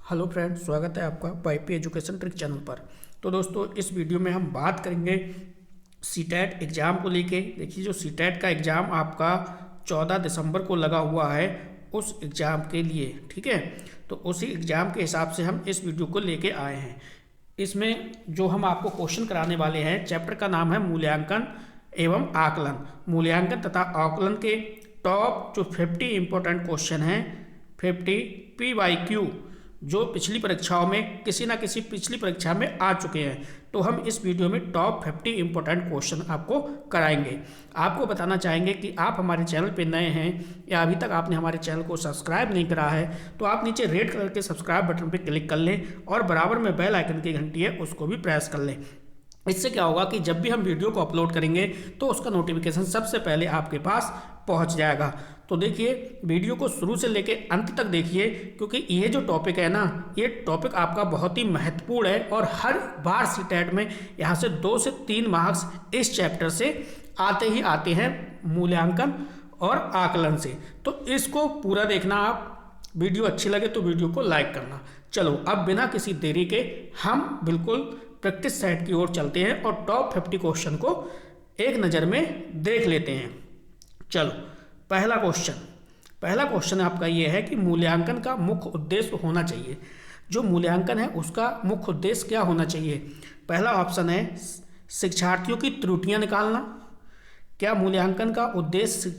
Hello friends, स्वागत है आपका वाईपी एजुकेशन ट्रिक चैनल पर। तो दोस्तों, इस वीडियो में हम बात करेंगे सीटेट एग्ज़ाम को लेके। देखिए, जो सीटेट का एग्ज़ाम आपका 14 दिसंबर को लगा हुआ है उस एग्ज़ाम के लिए, ठीक है। तो उसी एग्ज़ाम के हिसाब से हम इस वीडियो को लेके आए हैं। इसमें जो हम आपको क्वेश्चन कराने वाले हैं, चैप्टर का नाम है मूल्यांकन एवं आकलन। मूल्यांकन तथा आकलन के टॉप जो 50 इंपॉर्टेंट क्वेश्चन हैं, 50 PYQ, जो पिछली परीक्षाओं में किसी ना किसी पिछली परीक्षा में आ चुके हैं। तो हम इस वीडियो में टॉप 50 इंपॉर्टेंट क्वेश्चन आपको कराएंगे। आपको बताना चाहेंगे कि आप हमारे चैनल पे नए हैं या अभी तक आपने हमारे चैनल को सब्सक्राइब नहीं करा है, तो आप नीचे रेड कलर के सब्सक्राइब बटन पर क्लिक कर लें और बराबर में बेल आइकन की घंटी है उसको भी प्रेस कर लें। इससे क्या होगा कि जब भी हम वीडियो को अपलोड करेंगे तो उसका नोटिफिकेशन सबसे पहले आपके पास पहुंच जाएगा। तो देखिए, वीडियो को शुरू से लेके अंत तक देखिए, क्योंकि ये जो टॉपिक है ना, ये टॉपिक आपका बहुत ही महत्वपूर्ण है और हर बार सीटेट में यहाँ से 2 से 3 मार्क्स इस चैप्टर से आते ही आते हैं, मूल्यांकन और आकलन से। तो इसको पूरा देखना आप। वीडियो अच्छी लगे तो वीडियो को लाइक करना। चलो, अब बिना किसी देरी के हम बिल्कुल प्रैक्टिस सेट की ओर चलते हैं और टॉप 50 क्वेश्चन को एक नज़र में देख लेते हैं। चलो, पहला क्वेश्चन आपका ये है कि मूल्यांकन का मुख्य उद्देश्य होना चाहिए। जो मूल्यांकन है उसका मुख्य उद्देश्य क्या होना चाहिए? पहला ऑप्शन है शिक्षार्थियों की त्रुटियां निकालना। क्या मूल्यांकन का उद्देश्य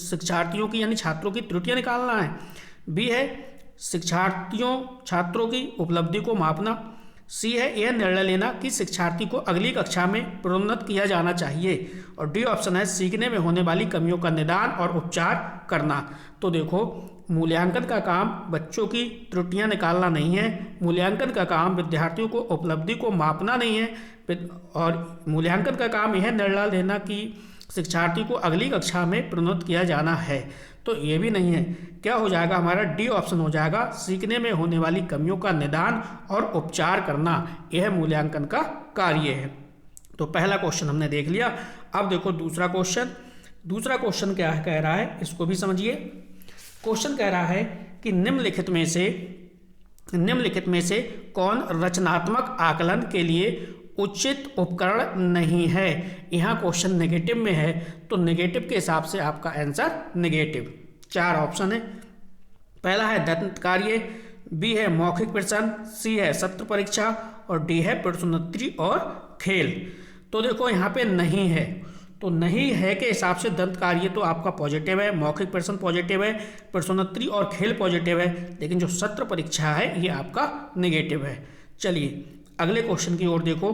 शिक्षार्थियों की यानी छात्रों की त्रुटियां निकालना है? बी है छात्रों की उपलब्धि को मापना। सी है यह निर्णय लेना कि शिक्षार्थी को अगली कक्षा में प्रोन्नत किया जाना चाहिए। और डी ऑप्शन है सीखने में होने वाली कमियों का निदान और उपचार करना। तो देखो, मूल्यांकन का काम बच्चों की त्रुटियां निकालना नहीं है, मूल्यांकन का काम विद्यार्थियों को उपलब्धि को मापना नहीं है, और मूल्यांकन का काम यह निर्णय लेना कि शिक्षार्थी को अगली कक्षा में प्रोन्नत किया जाना है। तो ये भी नहीं है। क्या हो जाएगा हमारा? डी ऑप्शन हो जाएगा, सीखने में होने वाली कमियों का निदान और उपचार करना, यह मूल्यांकन का कार्य है। तो पहला क्वेश्चन हमने देख लिया। अब देखो दूसरा क्वेश्चन क्या कह रहा है, इसको भी समझिए। क्वेश्चन कह रहा है कि निम्नलिखित में से कौन रचनात्मक आकलन के लिए उचित उपकरण नहीं है? यहाँ क्वेश्चन नेगेटिव में है, तो नेगेटिव के हिसाब से आपका आंसर नेगेटिव। 4 ऑप्शन है। पहला है दंत कार्य, बी है मौखिक प्रश्न, सी है सत्र परीक्षा और डी है प्रश्नोत्तरी और खेल। तो देखो, यहाँ पे नहीं है, तो नहीं है के हिसाब से दंत कार्य तो आपका पॉजिटिव है, मौखिक प्रश्न पॉजिटिव है, प्रश्नोत्तरी और खेल पॉजिटिव है, लेकिन जो सत्र परीक्षा है ये आपका नेगेटिव है। चलिए अगले क्वेश्चन की ओर देखो।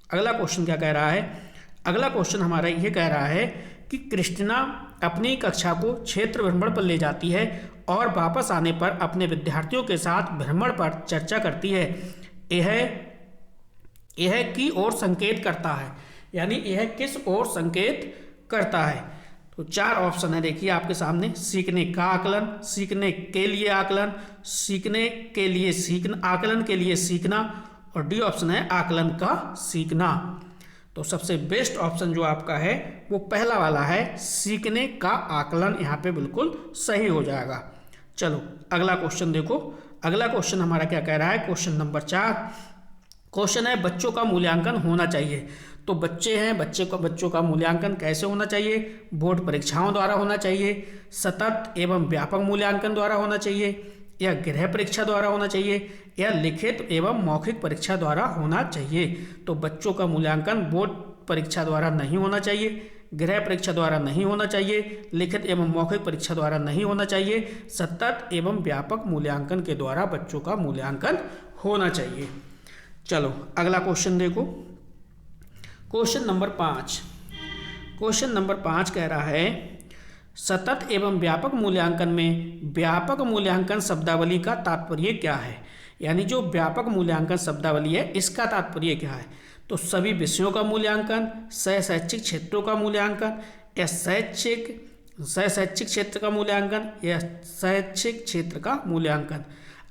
अगला क्वेश्चन क्या कह रहा है? अगला क्वेश्चन हमारा ये कह रहा है कि क्रिस्टिना अपनी कक्षा को क्षेत्र भ्रमण पर ले जाती है और वापस आने पर अपने विद्यार्थियों के साथ भ्रमण पर चर्चा करती है। यह की ओर संकेत करता है, यानी यह किस ओर संकेत करता है? तो 4 ऑप्शन है, देखिए आपके सामने। सीखने का आकलन, सीखने के लिए आकलन, सीखने के लिए सीखना, आकलन के लिए सीखना, और डी ऑप्शन है आकलन का सीखना। तो सबसे बेस्ट ऑप्शन जो आपका है वो पहला वाला है, सीखने का आकलन, यहाँ पे बिल्कुल सही हो जाएगा। चलो अगला क्वेश्चन देखो। अगला क्वेश्चन हमारा क्या कह रहा है? क्वेश्चन नंबर 4 क्वेश्चन है बच्चों का मूल्यांकन होना चाहिए। तो बच्चे हैं, बच्चों का मूल्यांकन कैसे होना चाहिए? बोर्ड परीक्षाओं द्वारा होना चाहिए, सतत एवं व्यापक मूल्यांकन द्वारा होना चाहिए, या गृह परीक्षा द्वारा होना चाहिए, या लिखित एवं मौखिक परीक्षा द्वारा होना चाहिए। तो बच्चों का मूल्यांकन बोर्ड परीक्षा द्वारा नहीं होना चाहिए, गृह परीक्षा द्वारा नहीं होना चाहिए, लिखित एवं मौखिक परीक्षा द्वारा नहीं होना चाहिए, सतत एवं व्यापक मूल्यांकन के द्वारा बच्चों का मूल्यांकन होना चाहिए। चलो अगला क्वेश्चन देखो। क्वेश्चन नंबर 5 कह रहा है सतत एवं व्यापक मूल्यांकन में व्यापक मूल्यांकन शब्दावली का तात्पर्य क्या है? यानी जो व्यापक मूल्यांकन शब्दावली है इसका तात्पर्य क्या है? तो सभी विषयों का मूल्यांकन, शैक्षिक क्षेत्रों का मूल्यांकन, या शैक्षिक क्षेत्र का मूल्यांकन, या शैक्षिक क्षेत्र का मूल्यांकन।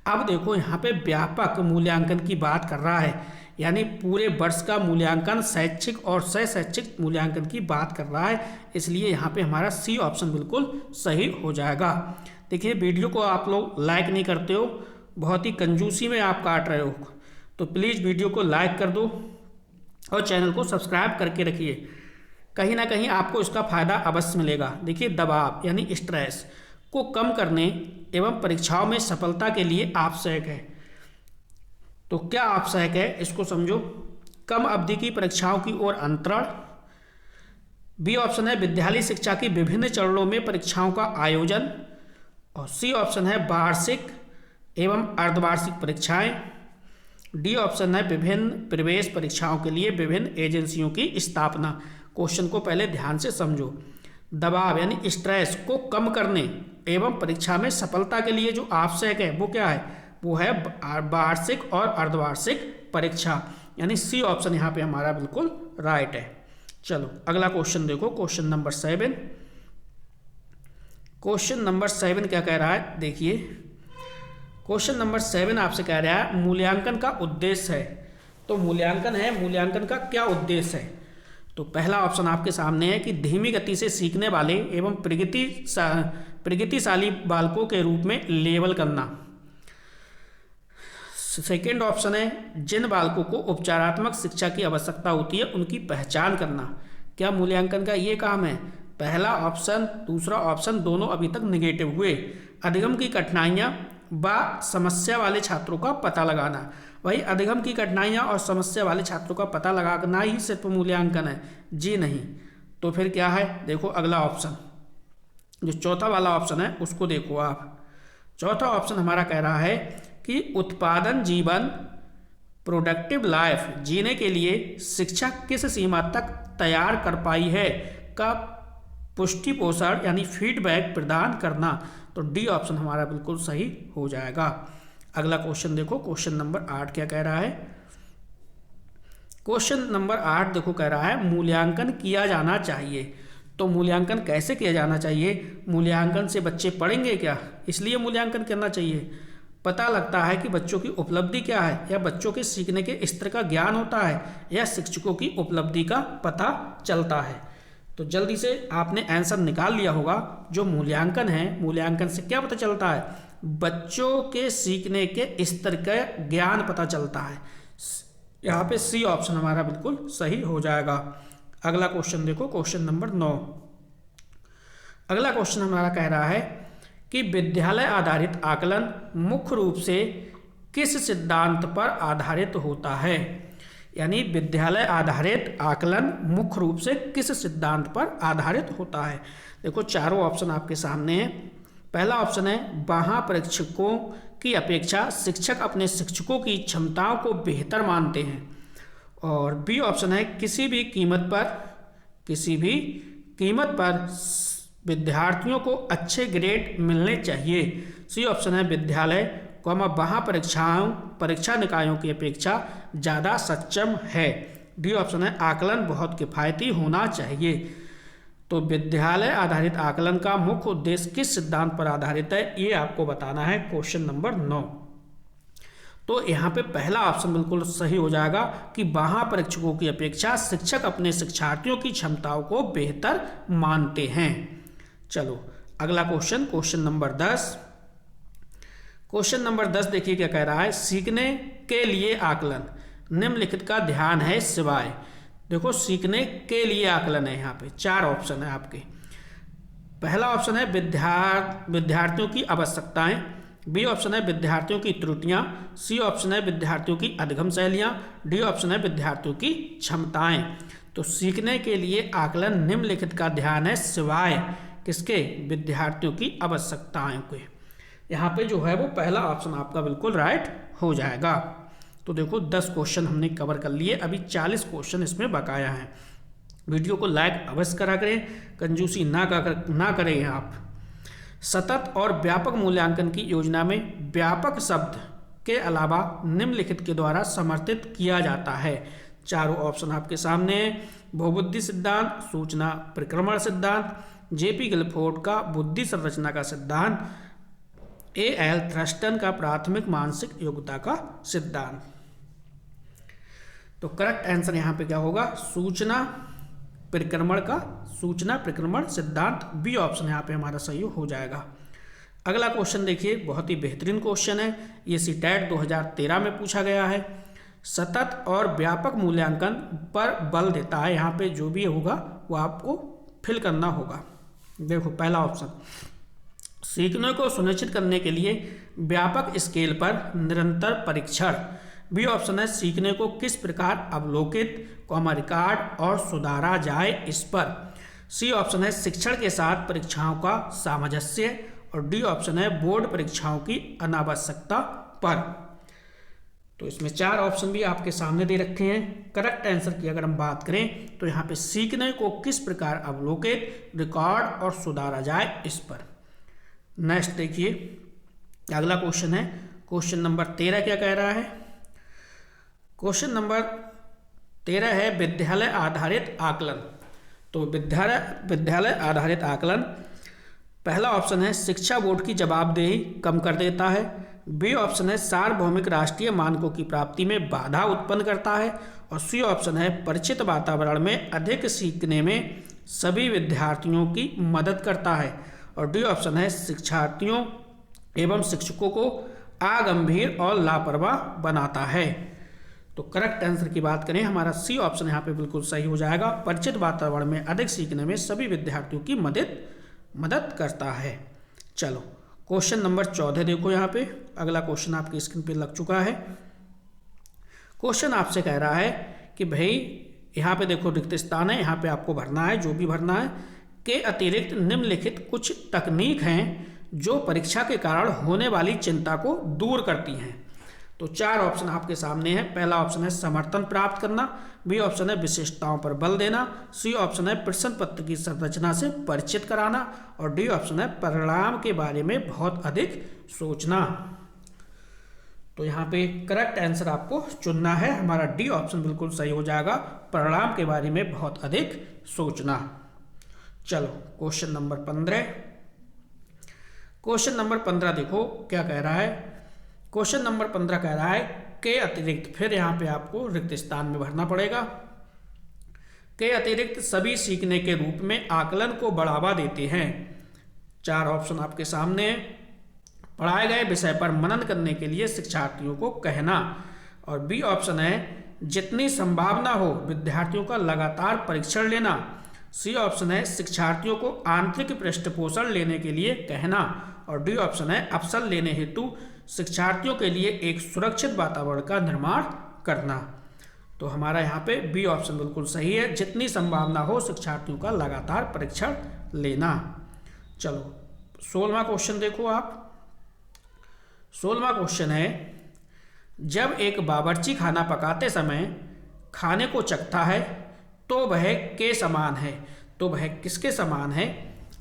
अब देखो, यहाँ पे व्यापक मूल्यांकन की बात कर रहा है, यानी पूरे वर्ष का मूल्यांकन, शैक्षिक और शैक्षिक मूल्यांकन की बात कर रहा है, इसलिए यहाँ पे हमारा सी ऑप्शन बिल्कुल सही हो जाएगा। देखिए, वीडियो को आप लोग लाइक नहीं करते हो, बहुत ही कंजूसी में आप काट रहे हो, तो प्लीज़ वीडियो को लाइक कर दो और चैनल को सब्सक्राइब करके रखिए। कहीं ना कहीं आपको इसका फ़ायदा अवश्य मिलेगा। देखिए, दबाव यानी स्ट्रेस को कम करने एवं परीक्षाओं में सफलता के लिए आवश्यक है। तो क्या आवश्यक है इसको समझो। कम अवधि की परीक्षाओं की ओर अंतरण। बी ऑप्शन है विद्यालय शिक्षा की विभिन्न चरणों में परीक्षाओं का आयोजन। और सी ऑप्शन है वार्षिक एवं अर्धवार्षिक परीक्षाएं। डी ऑप्शन है विभिन्न प्रवेश परीक्षाओं के लिए विभिन्न एजेंसियों की स्थापना। क्वेश्चन को पहले ध्यान से समझो। दबाव यानी स्ट्रेस को कम करने एवं परीक्षा में सफलता के लिए जो आवश्यक है वो क्या है, वो है वार्षिक और अर्धवार्षिक परीक्षा, यानी सी ऑप्शन यहाँ पे हमारा बिल्कुल राइट है। चलो अगला क्वेश्चन देखो, क्वेश्चन नंबर 7। क्वेश्चन नंबर 7 क्या कह रहा है, देखिए क्वेश्चन नंबर 7 आपसे कह रहा है मूल्यांकन का उद्देश्य है। तो मूल्यांकन है, मूल्यांकन का क्या उद्देश्य है। तो पहला ऑप्शन आपके सामने है कि धीमी गति से सीखने वाले एवं प्रगतिशाली बालकों के रूप में लेबल करना। सेकेंड ऑप्शन है जिन बालकों को उपचारात्मक शिक्षा की आवश्यकता होती है उनकी पहचान करना। क्या मूल्यांकन का ये काम है। पहला ऑप्शन दूसरा ऑप्शन दोनों अभी तक निगेटिव हुए। अधिगम की कठिनाइयाँ व समस्या वाले छात्रों का पता लगाना। वही अधिगम की कठिनाइयाँ और समस्या वाले छात्रों का पता लगाना ही सिर्फ मूल्यांकन है, जी नहीं। तो फिर क्या है, देखो अगला ऑप्शन जो चौथा वाला ऑप्शन है उसको देखो आप। चौथा ऑप्शन हमारा कह रहा है कि उत्पादन जीवन प्रोडक्टिव लाइफ जीने के लिए शिक्षा किस सीमा तक तैयार कर पाई है का पुष्टि पोषण यानी फीडबैक प्रदान करना। तो डी ऑप्शन हमारा बिल्कुल सही हो जाएगा। अगला क्वेश्चन देखो, क्वेश्चन नंबर 8 क्या कह रहा है। क्वेश्चन नंबर 8 देखो कह रहा है मूल्यांकन किया जाना चाहिए। तो मूल्यांकन कैसे किया जाना चाहिए, मूल्यांकन से बच्चे पढ़ेंगे क्या, इसलिए मूल्यांकन करना चाहिए। पता लगता है कि बच्चों की उपलब्धि क्या है, या बच्चों के सीखने के स्तर का ज्ञान होता है, या शिक्षकों की उपलब्धि का पता चलता है। तो जल्दी से आपने आंसर निकाल लिया होगा। जो मूल्यांकन है, मूल्यांकन से क्या पता चलता है, बच्चों के सीखने के स्तर का ज्ञान पता चलता है। यहाँ पे सी ऑप्शन हमारा बिल्कुल सही हो जाएगा। अगला क्वेश्चन देखो, क्वेश्चन नंबर 9। अगला क्वेश्चन हमारा कह रहा है कि विद्यालय आधारित आकलन मुख्य रूप से किस सिद्धांत पर आधारित होता है। यानी विद्यालय आधारित आकलन मुख्य रूप से किस सिद्धांत पर आधारित होता है। देखो चारों ऑप्शन आपके सामने हैं। पहला ऑप्शन है वहाँ परीक्षकों की अपेक्षा शिक्षक अपने शिक्षकों की क्षमताओं को बेहतर मानते हैं। और बी ऑप्शन है किसी भी कीमत पर विद्यार्थियों को अच्छे ग्रेड मिलने चाहिए। सी ऑप्शन है विद्यालय वहाँ परीक्षा निकायों की अपेक्षा ज़्यादा सक्षम है। डी ऑप्शन है आकलन बहुत किफ़ायती होना चाहिए। तो विद्यालय आधारित आकलन का मुख्य उद्देश्य किस सिद्धांत पर आधारित है, ये आपको बताना है। Question number 9। तो यहाँ पे पहला ऑप्शन बिल्कुल सही हो जाएगा कि वहाँ परीक्षकों की अपेक्षा शिक्षक अपने शिक्षार्थियों की क्षमताओं को बेहतर मानते हैं। चलो अगला question, question number 10। Question number 10 देखिए क्या कह रहा है, सीखने के लिए आकलन निम्नलिखित का ध्यान है सिवाय। देखो सीखने के लिए आकलन है, यहाँ पे 4 ऑप्शन है आपके। पहला ऑप्शन है विद्यार्थियों की आवश्यकताएं। बी ऑप्शन है विद्यार्थियों की त्रुटियां। सी ऑप्शन है विद्यार्थियों की अधिगम शैलियां। डी ऑप्शन है विद्यार्थियों की क्षमताएं। तो सीखने के लिए आकलन निम्नलिखित का ध्यान है सिवाय किसके, विद्यार्थियों की आवश्यकताओं के। यहाँ पे जो है वो पहला ऑप्शन आपका बिल्कुल राइट हो जाएगा। तो देखो 10 क्वेश्चन हमने कवर कर लिए, अभी 40 क्वेश्चन इसमें बकाया हैं। वीडियो को लाइक अवश्य करा करें, कंजूसी ना करें आप। सतत और व्यापक मूल्यांकन की योजना में व्यापक शब्द के अलावा निम्नलिखित के द्वारा समर्थित किया जाता है। चारों ऑप्शन आपके सामने हैं। बहुबुद्धि सिद्धांत, सूचना परिक्रमण सिद्धांत, जेपी गिलफोर्ड का बुद्धि संरचना का सिद्धांत, एएल थ्रस्टन का प्राथमिक मानसिक योग्यता का सिद्धांत। तो करेक्ट आंसर यहाँ पे क्या होगा, सूचना परिक्रमण सिद्धांत। बी ऑप्शन यहाँ पे हमारा सही हो जाएगा। अगला क्वेश्चन देखिए, बहुत ही बेहतरीन क्वेश्चन है, ये सीटेट 2013 में पूछा गया है। सतत और व्यापक मूल्यांकन पर बल देता है। यहाँ पे जो भी होगा वो आपको फिल करना होगा। देखो पहला ऑप्शन, सीखने को सुनिश्चित करने के लिए व्यापक स्केल पर निरंतर परीक्षण। बी ऑप्शन है, सीखने को किस प्रकार अवलोकित, रिकॉर्ड और सुधारा जाए इस पर। सी ऑप्शन है, शिक्षण के साथ परीक्षाओं का सामंजस्य। और डी ऑप्शन है, बोर्ड परीक्षाओं की अनावश्यकता पर। तो इसमें 4 ऑप्शन भी आपके सामने दे रखे हैं। करेक्ट आंसर की अगर हम बात करें तो यहाँ पे सीखने को किस प्रकार अवलोकित, रिकॉर्ड और सुधारा जाए इस पर। नेक्स्ट देखिए, अगला क्वेश्चन है, क्वेश्चन नंबर 13 क्या कह रहा है। क्वेश्चन नंबर 13 है विद्यालय आधारित आकलन। तो विद्यालय आधारित आकलन, पहला ऑप्शन है, शिक्षा बोर्ड की जवाबदेही कम कर देता है। बी ऑप्शन है, सार्वभौमिक राष्ट्रीय मानकों की प्राप्ति में बाधा उत्पन्न करता है। और सी ऑप्शन है, परिचित वातावरण में अधिक सीखने में सभी विद्यार्थियों की मदद करता है। और डी ऑप्शन है, शिक्षार्थियों एवं शिक्षकों को अगंभीर और लापरवाह बनाता है। तो करेक्ट आंसर की बात करें, हमारा सी ऑप्शन यहाँ पे बिल्कुल सही हो जाएगा। परिचित वातावरण में अधिक सीखने में सभी विद्यार्थियों की मदद करता है। चलो क्वेश्चन नंबर 14 देखो, यहाँ पे अगला क्वेश्चन आपकी स्क्रीन पे लग चुका है। क्वेश्चन आपसे कह रहा है कि भाई यहाँ पे देखो रिक्त स्थान है, यहाँ पे आपको भरना है जो भी भरना है। के अतिरिक्त निम्नलिखित कुछ तकनीक हैं जो परीक्षा के कारण होने वाली चिंता को दूर करती हैं। तो 4 ऑप्शन आपके सामने हैं। पहला ऑप्शन है समर्थन प्राप्त करना, बी ऑप्शन है विशेषताओं पर बल देना, सी ऑप्शन है प्रश्न पत्र की संरचना से परिचित कराना और डी ऑप्शन है परिणाम के बारे में बहुत अधिक सोचना। तो यहाँ पे करेक्ट आंसर आपको चुनना है, हमारा डी ऑप्शन बिल्कुल सही हो जाएगा, परिणाम के बारे में बहुत अधिक सोचना। चलो क्वेश्चन नंबर 15। क्वेश्चन नंबर 15 देखो क्या कह रहा है। क्वेश्चन नंबर 15 कह रहा है के अतिरिक्त, फिर यहाँ पे आपको रिक्त स्थान में भरना पड़ेगा। के अतिरिक्त सभी सीखने के रूप में आकलन को बढ़ावा देते हैं। 4 ऑप्शन आपके सामने हैं। पढ़ाए गए विषय पर मनन करने के लिए शिक्षार्थियों को कहना। और बी ऑप्शन है जितनी संभावना हो विद्यार्थियों का लगातार परीक्षण लेना। सी ऑप्शन है शिक्षार्थियों को आंतरिक पृष्ठपोषण लेने के लिए कहना। और डी ऑप्शन है अवसर लेने हेतु शिक्षार्थियों के लिए एक सुरक्षित वातावरण का निर्माण करना। तो हमारा यहाँ पे बी ऑप्शन बिल्कुल सही है, जितनी संभावना हो शिक्षार्थियों का लगातार परीक्षण लेना। चलो 16वां क्वेश्चन देखो आप। 16वां क्वेश्चन है जब एक बावर्ची खाना पकाते समय खाने को चखता है तो वह के समान है। तो वह किसके समान है?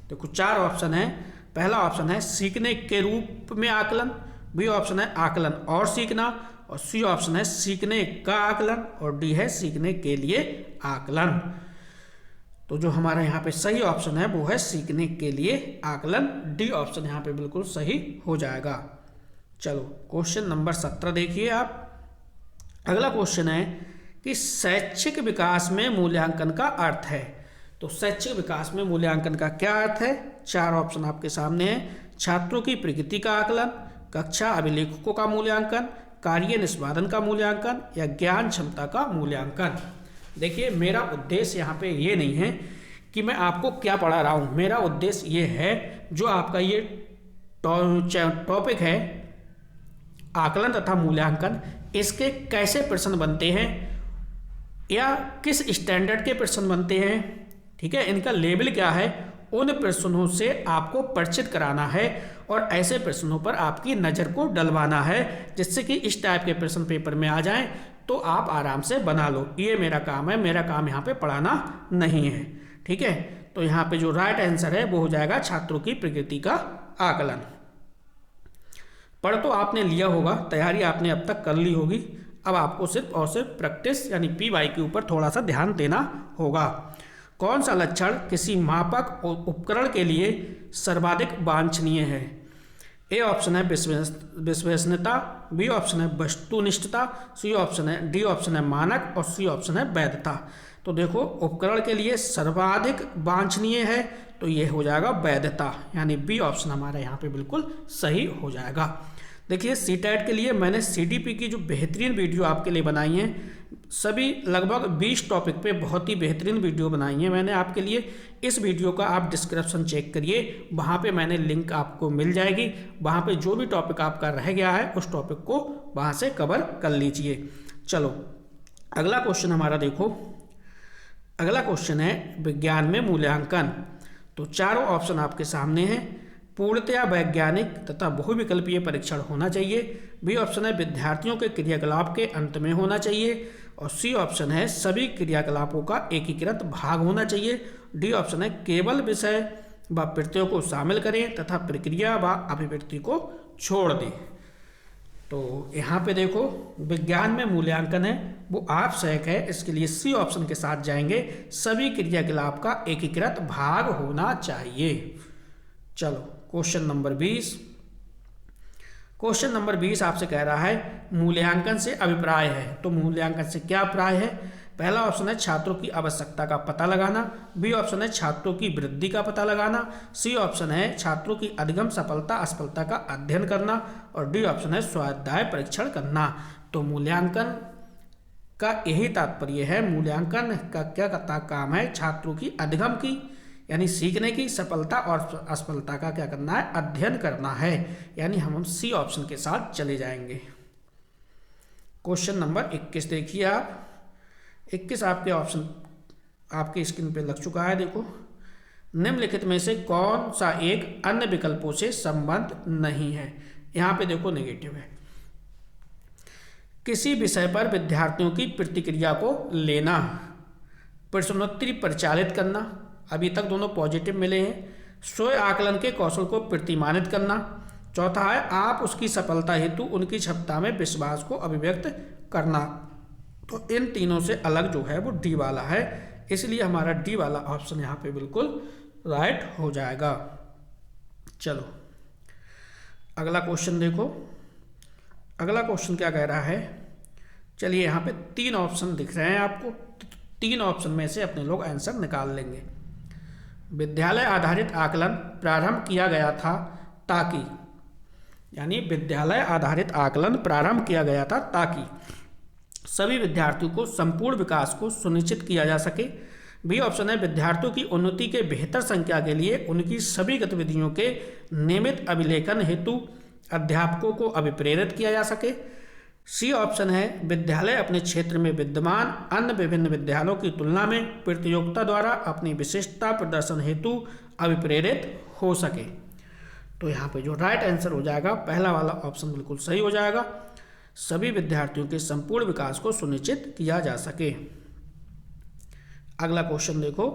देखो 4 ऑप्शन है। पहला ऑप्शन है सीखने के रूप में आकलन, बी ऑप्शन है आकलन और सीखना, और सी ऑप्शन है सीखने का आकलन, और डी है सीखने के लिए आकलन। तो जो हमारा यहाँ पे सही ऑप्शन है वो है सीखने के लिए आकलन। डी ऑप्शन यहाँ पे बिल्कुल सही हो जाएगा। चलो क्वेश्चन नंबर 17 देखिए आप। अगला क्वेश्चन है कि शैक्षिक विकास में मूल्यांकन का अर्थ है। तो शैक्षिक विकास में मूल्यांकन का क्या अर्थ है? 4 ऑप्शन आपके सामने हैं। छात्रों की प्रगति का आकलन, कक्षा अभिलेखों का मूल्यांकन, कार्य निष्पादन का मूल्यांकन या ज्ञान क्षमता का मूल्यांकन। देखिए मेरा उद्देश्य यहाँ पे ये नहीं है कि मैं आपको क्या पढ़ा रहा हूँ। मेरा उद्देश्य ये है जो आपका ये टॉपिक है आकलन तथा मूल्यांकन, इसके कैसे प्रश्न बनते हैं या किस स्टैंडर्ड के प्रश्न बनते हैं, ठीक है, इनका लेवल क्या है, उन प्रश्नों से आपको परिचित कराना है और ऐसे प्रश्नों पर आपकी नज़र को डलवाना है जिससे कि इस टाइप के प्रश्न पेपर में आ जाएं तो आप आराम से बना लो। ये मेरा काम है, मेरा काम यहाँ पे पढ़ाना नहीं है, ठीक है। तो यहाँ पे जो राइट आंसर है वो हो जाएगा छात्रों की प्रगति का आकलन। पढ़ तो आपने लिया होगा, तैयारी आपने अब तक कर ली होगी। अब आपको सिर्फ और सिर्फ प्रैक्टिस यानी PY के ऊपर थोड़ा सा ध्यान देना होगा। कौन सा लक्षण किसी मापक और उपकरण के लिए सर्वाधिक वांछनीय है? ए ऑप्शन है विश्वसनीयता, बी ऑप्शन है वस्तुनिष्ठता, सी ऑप्शन है, डी ऑप्शन है मानक और सी ऑप्शन है वैधता। तो देखो उपकरण के लिए सर्वाधिक वांछनीय है तो ये हो जाएगा वैधता, यानी बी ऑप्शन हमारा यहाँ पे बिल्कुल सही हो जाएगा। देखिए सीटेट के लिए मैंने सीडीपी की जो बेहतरीन वीडियो आपके लिए बनाई है, सभी लगभग 20 टॉपिक पे बहुत ही बेहतरीन वीडियो बनाई है मैंने आपके लिए। इस वीडियो का आप डिस्क्रिप्शन चेक करिए, वहाँ पे मैंने लिंक आपको मिल जाएगी। वहाँ पे जो भी टॉपिक आपका रह गया है उस टॉपिक को वहाँ से कवर कर लीजिए। चलो अगला क्वेश्चन हमारा देखो, अगला क्वेश्चन है विज्ञान में मूल्यांकन। तो चारों ऑप्शन आपके सामने हैं। पूर्णतया वैज्ञानिक तथा बहुविकल्पीय परीक्षण होना चाहिए। बी ऑप्शन है विद्यार्थियों के क्रियाकलाप के अंत में होना चाहिए। और सी ऑप्शन है सभी क्रियाकलापों का एकीकृत भाग होना चाहिए। डी ऑप्शन है केवल विषय व प्रत्ययों को शामिल करें तथा प्रक्रिया व अभिव्यक्ति को छोड़ दें। तो यहाँ पे देखो विज्ञान में मूल्यांकन है वो आप सहक है, इसके लिए सी ऑप्शन के साथ जाएंगे, सभी क्रियाकलाप का एकीकृत भाग होना चाहिए। चलो क्वेश्चन नंबर 20। क्वेश्चन नंबर 20 आपसे कह रहा है मूल्यांकन से अभिप्राय है। तो मूल्यांकन से क्या अभिप्राय है? पहला ऑप्शन है छात्रों की आवश्यकता का पता लगाना। बी ऑप्शन है छात्रों की वृद्धि का पता लगाना। सी ऑप्शन है छात्रों की अधिगम सफलता असफलता का अध्ययन करना। और डी ऑप्शन है स्वाध्याय परीक्षण करना। तो मूल्यांकन का यही तात्पर्य है, मूल्यांकन का क्या काम है? छात्रों की अधिगम की यानी सीखने की, सफलता और असफलता का क्या करना है? अध्ययन करना है। यानी हम सी ऑप्शन के साथ चले जाएंगे। क्वेश्चन नंबर 21 देखिए आप। 21 आपके ऑप्शन आपके स्क्रीन पे लग चुका है। देखो निम्नलिखित में से कौन सा एक अन्य विकल्पों से संबद्ध नहीं है? यहाँ पे देखो नेगेटिव है। किसी विषय पर विद्यार्थियों की प्रतिक्रिया को लेना, प्रश्नोत्तरी परिचालित करना, अभी तक दोनों पॉजिटिव मिले हैं। स्वयं आकलन के कौशल को प्रतिमानित करना। चौथा है आप उसकी सफलता हेतु उनकी क्षमता में विश्वास को अभिव्यक्त करना। तो इन तीनों से अलग जो है वो डी वाला है, इसलिए हमारा डी वाला ऑप्शन यहाँ पे बिल्कुल राइट हो जाएगा। चलो अगला क्वेश्चन देखो। अगला क्वेश्चन क्या कह रहा है? चलिए यहाँ पे 3 ऑप्शन दिख रहे हैं आपको, 3 ऑप्शन में से अपने लोग आंसर निकाल लेंगे। विद्यालय आधारित आकलन प्रारंभ किया गया था ताकि, यानी विद्यालय आधारित आकलन प्रारंभ किया गया था ताकि सभी विद्यार्थियों को संपूर्ण विकास को सुनिश्चित किया जा सके। बी ऑप्शन है विद्यार्थियों की उन्नति के बेहतर संख्या के लिए उनकी सभी गतिविधियों के नियमित अभिलेखन हेतु अध्यापकों को अभिप्रेरित किया जा सके। सी ऑप्शन है विद्यालय अपने क्षेत्र में विद्यमान अन्य विभिन्न विद्यालयों की तुलना में प्रतियोगिता द्वारा अपनी विशिष्टता प्रदर्शन हेतु अभिप्रेरित हो सके। तो यहाँ पे जो राइट आंसर हो जाएगा पहला वाला ऑप्शन बिल्कुल सही हो जाएगा, सभी विद्यार्थियों के संपूर्ण विकास को सुनिश्चित किया जा सके। अगला क्वेश्चन देखो।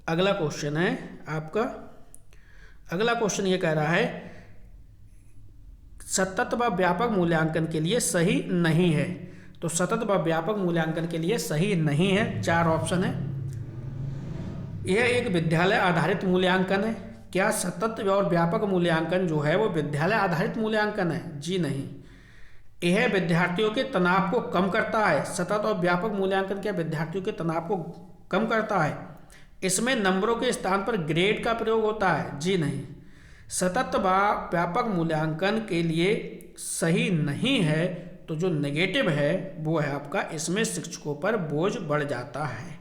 अगला क्वेश्चन है आपका, अगला क्वेश्चन ये कह रहा है सतत व व्यापक मूल्यांकन के लिए सही नहीं है। तो सतत व व्यापक मूल्यांकन के लिए सही नहीं है, 4 ऑप्शन है। यह एक विद्यालय आधारित मूल्यांकन है। क्या सतत और व्यापक मूल्यांकन जो है वो विद्यालय आधारित मूल्यांकन है? जी नहीं। यह विद्यार्थियों के तनाव को कम करता है। सतत और व्यापक मूल्यांकन क्या विद्यार्थियों के तनाव को कम करता है? इसमें नंबरों के स्थान पर ग्रेड का प्रयोग होता है? जी नहीं। सतत व व्यापक मूल्यांकन के लिए सही नहीं है, तो जो नेगेटिव है वो है आपका इसमें शिक्षकों पर बोझ बढ़ जाता है।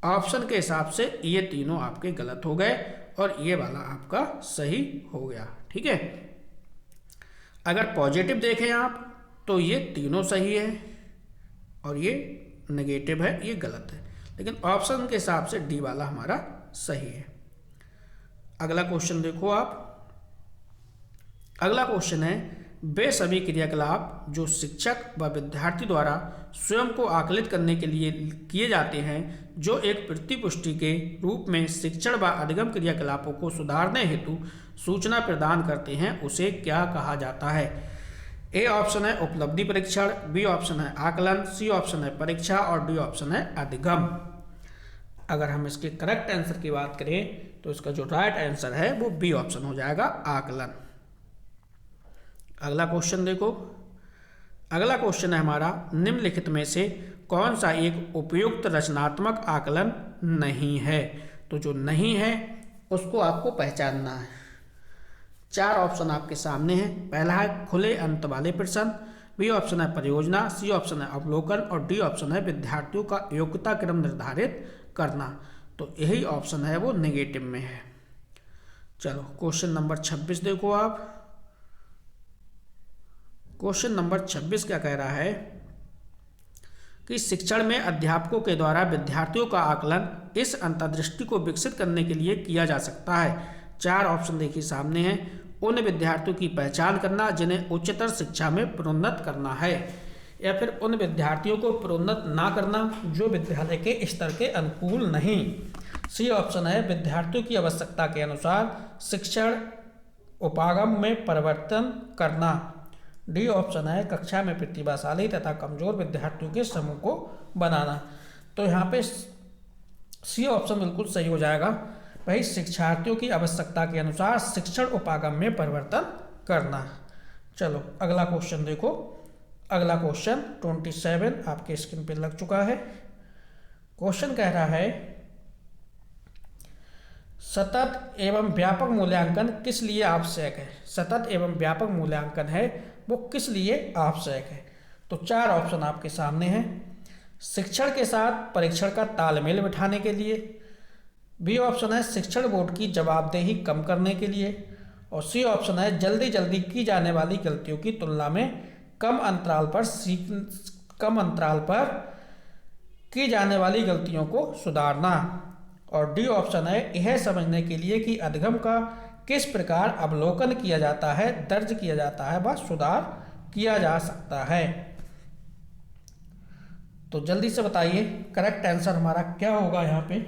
ऑप्शन के हिसाब से ये तीनों आपके गलत हो गए और ये वाला आपका सही हो गया। ठीक है, अगर पॉजिटिव देखें आप तो ये तीनों सही है और ये नेगेटिव है, ये गलत है, लेकिन ऑप्शन के हिसाब से डी वाला हमारा सही है। अगला क्वेश्चन देखो आप। अगला क्वेश्चन है वे सभी क्रियाकलाप जो शिक्षक व विद्यार्थी द्वारा स्वयं को आकलित करने के लिए किए जाते हैं जो एक प्रतिपुष्टि के रूप में शिक्षण व अधिगम क्रियाकलापों को सुधारने हेतु सूचना प्रदान करते हैं, उसे क्या कहा जाता है? ए ऑप्शन है उपलब्धि परीक्षण, बी ऑप्शन है आकलन, सी ऑप्शन है परीक्षा और डी ऑप्शन है अधिगम। अगर हम इसके करेक्ट आंसर की बात करें तो इसका जो राइट आंसर है वो बी ऑप्शन हो जाएगा, आकलन। अगला क्वेश्चन देखो। अगला क्वेश्चन है हमारा निम्नलिखित में से कौन सा एक उपयुक्त रचनात्मक आकलन नहीं है? तो जो नहीं है उसको आपको पहचानना है। 4 ऑप्शन आपके सामने हैं। पहला है खुले अंत वाले प्रश्न, बी ऑप्शन है परियोजना, सी ऑप्शन है अवलोकन और डी ऑप्शन है विद्यार्थियों का योग्यता क्रम निर्धारित करना। तो यही ऑप्शन है वो नेगेटिव में है। चलो क्वेश्चन नंबर 26 देखो आप। क्वेश्चन नंबर 26 क्या कह रहा है कि शिक्षण में अध्यापकों के द्वारा विद्यार्थियों का आकलन इस अंतर्दृष्टि को विकसित करने के लिए किया जा सकता है। 4 ऑप्शन देखिए सामने हैं। उन विद्यार्थियों की पहचान करना जिन्हें उच्चतर शिक्षा में प्रोन्नत करना है, या फिर उन विद्यार्थियों को प्रोन्नत ना करना जो विद्यालय के स्तर के अनुकूल नहीं। सी ऑप्शन है विद्यार्थियों की आवश्यकता के अनुसार शिक्षण उपागम में परिवर्तन करना। डी ऑप्शन है कक्षा में प्रतिभाशाली तथा कमजोर विद्यार्थियों के समूह को बनाना। तो यहाँ पे सी ऑप्शन बिल्कुल सही हो जाएगा। भाई शिक्षार्थियों की आवश्यकता के अनुसार शिक्षण उपागम में परिवर्तन करना। चलो अगला क्वेश्चन देखो। अगला क्वेश्चन 27 आपके स्क्रीन पे लग चुका है। क्वेश्चन कह रहा है सतत एवं व्यापक मूल्यांकन किस लिए आवश्यक है। सतत एवं व्यापक मूल्यांकन है वो किस लिए आवश्यक है। तो 4 ऑप्शन आपके सामने हैं। शिक्षण के साथ परीक्षण का तालमेल बिठाने के लिए, बी ऑप्शन है शिक्षण बोर्ड की जवाबदेही कम करने के लिए, और सी ऑप्शन है जल्दी जल्दी की जाने वाली गलतियों की तुलना में कम अंतराल पर की जाने वाली गलतियों को सुधारना, और डी ऑप्शन है यह समझने के लिए कि अधिगम का किस प्रकार अवलोकन किया जाता है, दर्ज किया जाता है व सुधार किया जा सकता है। तो जल्दी से बताइए करेक्ट आंसर हमारा क्या होगा यहाँ पे।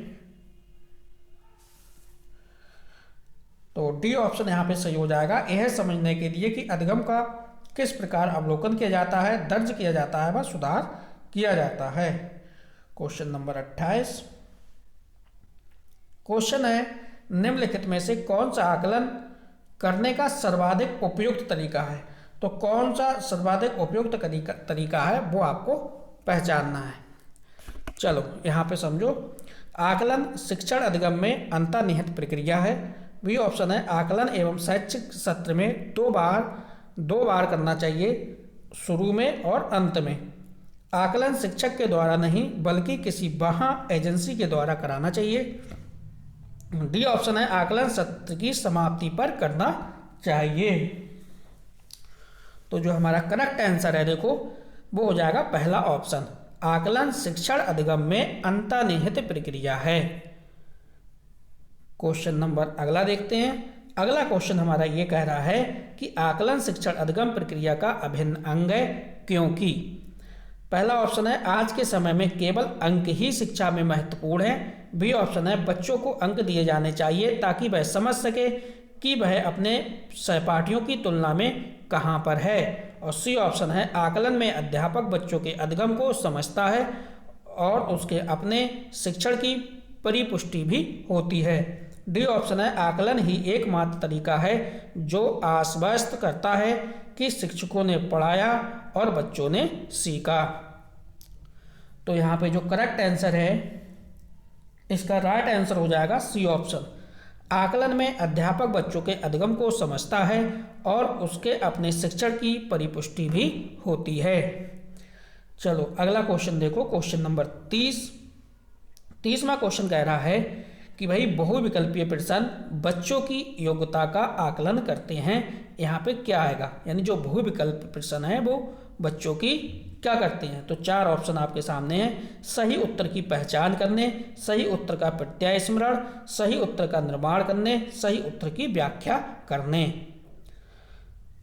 तो डी ऑप्शन यहाँ पे सही हो जाएगा। यह समझने के लिए कि अधिगम का किस प्रकार अवलोकन किया जाता है, दर्ज किया जाता है व सुधार किया जाता है। Question number 28। क्वेश्चन है निम्नलिखित में से कौन सा आकलन करने का सर्वाधिक उपयुक्त तरीका है। तो कौन सा सर्वाधिक उपयुक्त तरीका है वो आपको पहचानना है। चलो यहाँ पे समझो। आकलन शिक्षण अधिगम में अंतर्निहित प्रक्रिया है। बी ऑप्शन है आकलन एवं शैक्षिक सत्र में दो बार करना चाहिए, शुरू में और अंत में। आकलन शिक्षक के द्वारा नहीं बल्कि किसी बाह्य एजेंसी के द्वारा कराना चाहिए। डी ऑप्शन है आकलन सत्र की समाप्ति पर करना चाहिए। तो जो हमारा करेक्ट आंसर है देखो वो हो जाएगा पहला ऑप्शन, आकलन शिक्षण अधिगम में अंतर्निहित प्रक्रिया है। क्वेश्चन नंबर अगला देखते हैं। अगला क्वेश्चन हमारा ये कह रहा है कि आकलन शिक्षण अधिगम प्रक्रिया का अभिन्न अंग है क्योंकि। पहला ऑप्शन है आज के समय में केवल अंक ही शिक्षा में महत्वपूर्ण है। बी ऑप्शन है बच्चों को अंक दिए जाने चाहिए ताकि वह समझ सके कि वह अपने सहपाठियों की तुलना में कहाँ पर है। और सी ऑप्शन है आकलन में अध्यापक बच्चों के अधिगम को समझता है और उसके अपने शिक्षण की परिपुष्टि भी होती है। डी ऑप्शन है आकलन ही एकमात्र तरीका है जो आश्वस्त करता है कि शिक्षकों ने पढ़ाया और बच्चों ने सीखा। तो यहाँ पे जो करेक्ट आंसर है इसका राइट आंसर हो जाएगा सी ऑप्शन, आकलन में अध्यापक बच्चों के अधिगम को समझता है और उसके अपने शिक्षण की परिपुष्टि भी होती है। चलो अगला क्वेश्चन देखो। क्वेश्चन नंबर 30वां क्वेश्चन कह रहा है कि भाई बहुविकल्पीय प्रश्न बच्चों की योग्यता का आकलन करते हैं। यहाँ पे क्या आएगा, यानी जो बहुविकल्प प्रश्न है वो बच्चों की क्या करते हैं। तो 4 ऑप्शन आपके सामने हैं। सही उत्तर की पहचान करने, सही उत्तर का प्रत्यय स्मरण, सही उत्तर का निर्माण करने, सही उत्तर की व्याख्या करने।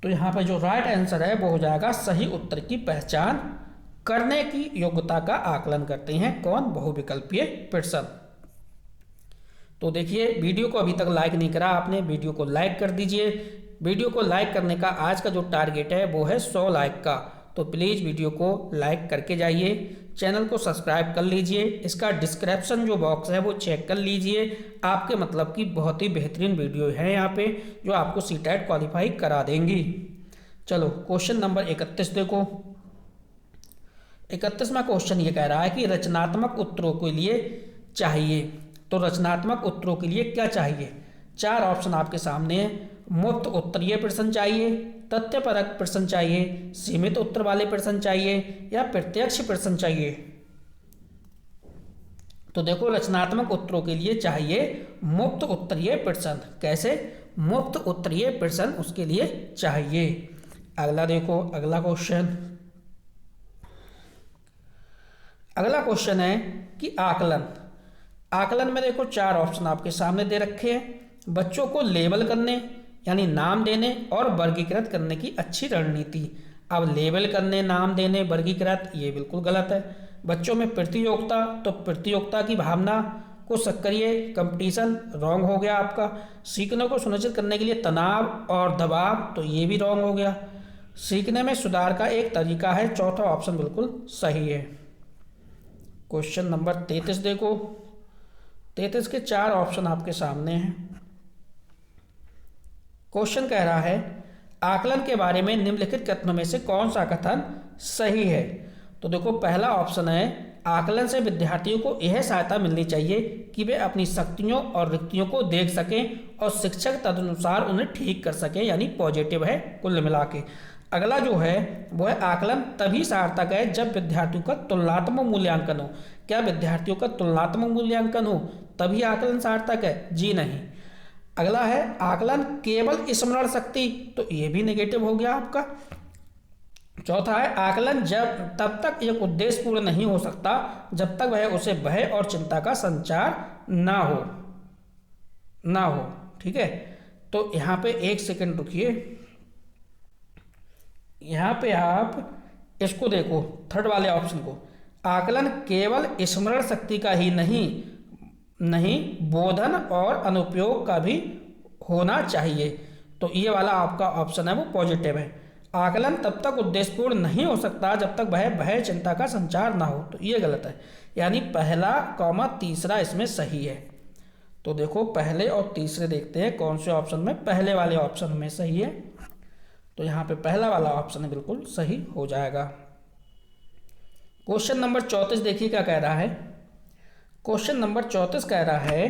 तो यहाँ पर जो राइट आंसर है वो हो जाएगा सही उत्तर की पहचान करने की योग्यता का आकलन करते हैं कौन, बहुविकल्पीय प्रश्न। तो देखिए वीडियो को अभी तक लाइक नहीं करा आपने, वीडियो को लाइक कर दीजिए। वीडियो को लाइक करने का आज का जो टारगेट है वो है 100 लाइक का। तो प्लीज़ वीडियो को लाइक करके जाइए, चैनल को सब्सक्राइब कर लीजिए। इसका डिस्क्रिप्शन जो बॉक्स है वो चेक कर लीजिए। आपके मतलब की बहुत ही बेहतरीन वीडियो है यहाँ पे जो आपको सीटेट क्वालिफाई करा देंगी। चलो क्वेश्चन नंबर 31 देखो। 31वां क्वेश्चन ये कह रहा है कि रचनात्मक उत्तरों के लिए चाहिए। तो रचनात्मक उत्तरों के लिए क्या चाहिए। 4 ऑप्शन आपके सामने है। मुफ्त उत्तरीय प्रश्न चाहिए, तथ्यपरक प्रश्न चाहिए, सीमित उत्तर वाले प्रश्न चाहिए या प्रत्यक्ष प्रश्न चाहिए। तो देखो रचनात्मक उत्तरों के लिए चाहिए मुफ्त उत्तरीय प्रश्न। कैसे? मुफ्त उत्तरीय प्रश्न उसके लिए चाहिए। अगला देखो, अगला क्वेश्चन है कि आकलन। आकलन में देखो 4 ऑप्शन आपके सामने दे रखे हैं। बच्चों को लेबल करने यानी नाम देने और वर्गीकृत करने की अच्छी रणनीति। अब लेबल करने, नाम देने, वर्गीकृत, ये बिल्कुल गलत है। बच्चों में प्रतियोगिता, तो प्रतियोगिता की भावना को सक्रिय, कंपटीशन, रॉन्ग हो गया आपका। सीखने को सुनिश्चित करने के लिए तनाव और दबाव, तो ये भी रॉन्ग हो गया। सीखने में सुधार का एक तरीका है, चौथा ऑप्शन बिल्कुल सही है। क्वेश्चन नंबर 33 देखो, 33 के 4 ऑप्शन आपके सामने हैं। क्वेश्चन कह रहा है आकलन के बारे में निम्नलिखित कथनों में से कौन सा कथन सही है। तो देखो पहला ऑप्शन है आकलन से विद्यार्थियों को यह सहायता मिलनी चाहिए कि वे अपनी शक्तियों और रिक्तियों को देख सकें और शिक्षक तदनुसार उन्हें ठीक कर सकें, यानी पॉजिटिव है कुल मिला के। अगला जो है वो है आकलन तभी सार्थक है जब विद्यार्थियों का तुलनात्मक मूल्यांकन हो। क्या विद्यार्थियों का तुलनात्मक मूल्यांकन हो तभी आकलन सार्थक है? जी नहीं। अगला है आकलन केवल स्मरण शक्ति, तो ये भी नेगेटिव हो गया आपका। चौथा है आकलन जब तब तक एक उद्देश्य पूर्ण नहीं हो सकता जब तक वह उसे भय और चिंता का संचार ना हो। ठीक है, तो यहाँ पे 1 सेकंड रुकिए। यहाँ पे आप इसको देखो, थर्ड वाले ऑप्शन को। आकलन केवल स्मरण शक्ति का ही नहीं बोधन और अनुपयोग का भी होना चाहिए। तो ये वाला आपका ऑप्शन है वो पॉजिटिव है। आकलन तब तक उद्देश्यपूर्ण नहीं हो सकता जब तक वह भय चिंता का संचार ना हो, तो ये गलत है। यानी पहला कॉमा तीसरा इसमें सही है। तो देखो पहले और तीसरे देखते हैं कौन से ऑप्शन में पहले वाले ऑप्शन में सही है। तो यहाँ पे पहला वाला ऑप्शन बिल्कुल सही हो जाएगा। क्वेश्चन नंबर 34 देखिए क्या कह रहा है। क्वेश्चन नंबर 34 कह रहा है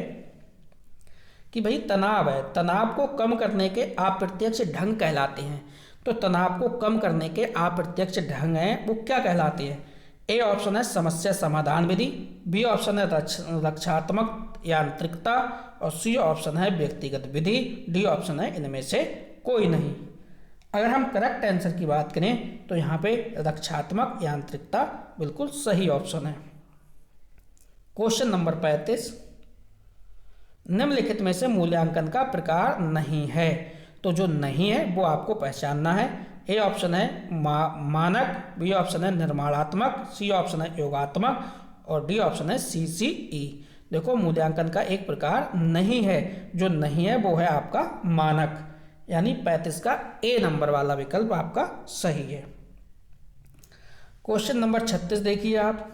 कि भाई तनाव है, तनाव को कम करने के अप्रत्यक्ष ढंग कहलाते हैं। तो तनाव को कम करने के अप्रत्यक्ष ढंग हैं वो क्या कहलाते हैं? ए ऑप्शन है समस्या समाधान विधि, बी ऑप्शन है रक्षात्मक यांत्रिकता और सी ऑप्शन है व्यक्तिगत विधि, डी ऑप्शन है इनमें से कोई नहीं। अगर हम करेक्ट आंसर की बात करें तो यहाँ पे रक्षात्मक यांत्रिकता बिल्कुल सही ऑप्शन है। क्वेश्चन नंबर 35, निम्नलिखित में से मूल्यांकन का प्रकार नहीं है। तो जो नहीं है वो आपको पहचानना है। ए ऑप्शन है मानक, बी ऑप्शन है निर्माणात्मक, सी ऑप्शन है योगात्मक और डी ऑप्शन है CCE। देखो मूल्यांकन का एक प्रकार नहीं है, जो नहीं है वो है आपका मानक, यानी 35 का ए नंबर वाला विकल्प आपका सही है। क्वेश्चन नंबर 36 देखिए आप,